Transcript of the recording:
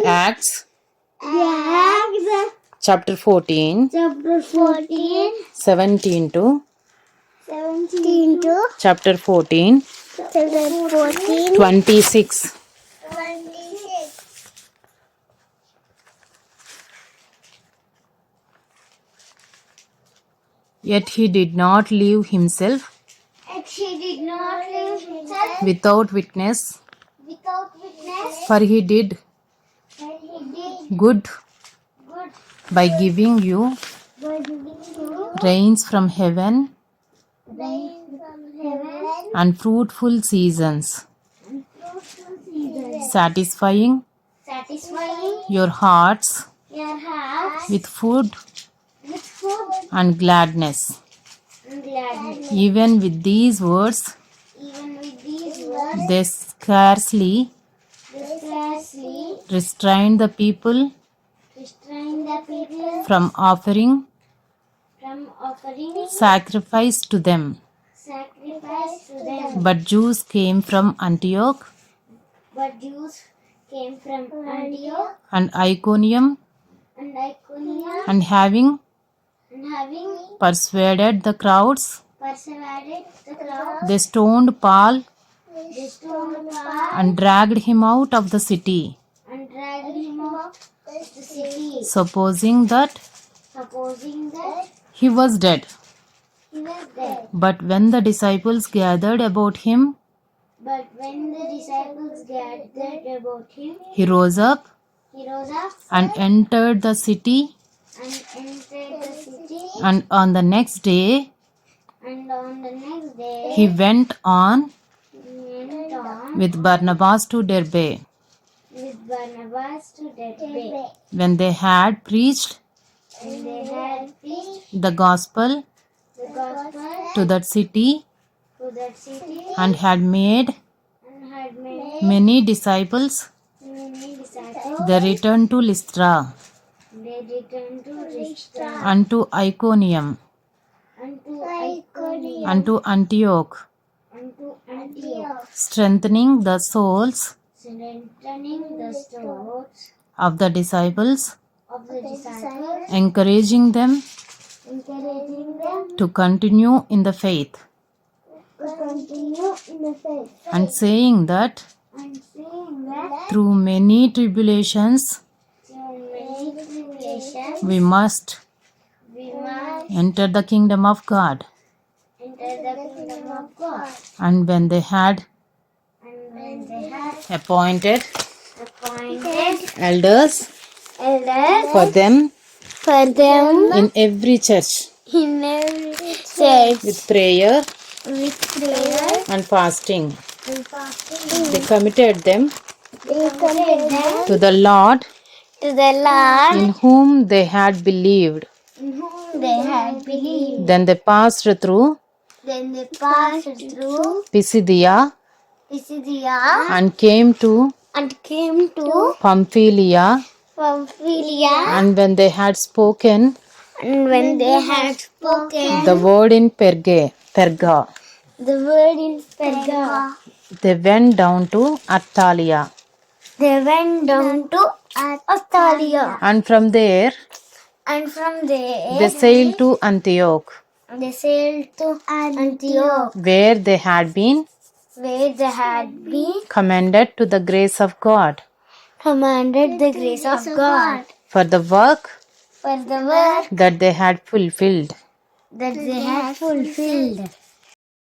Acts chapter 14 17 to chapter 14 26. Yet he did not leave himself without witness, for he did good by giving you rains from heaven and fruitful seasons, satisfying your hearts with food and gladness. Even with these words, they scarcely restrained the people from offering sacrifice to them. But Jews came from Antioch and Iconium, and having persuaded the crowds, they stoned Paul and dragged him out of the city, supposing that he was dead. But when the disciples gathered about him, he rose up and entered the city. And on the next day, he went on with Barnabas to Derbe. When they had preached the gospel to that city and had made many disciples, they returned to Lystra and to Iconium and to Antioch, strengthening the souls of the disciples, encouraging them to continue in the faith, and saying that through many tribulations we must enter the kingdom of God. And when they had appointed elders for them in every church with prayer and fasting, they committed them to the Lord in whom they had believed. Then they passed through Pisidia and came to Pamphylia. And when they had spoken the word in Perga, they went down to Attalia. And from there they sailed to Antioch, where they had been commended to the grace of God for the work that they had fulfilled.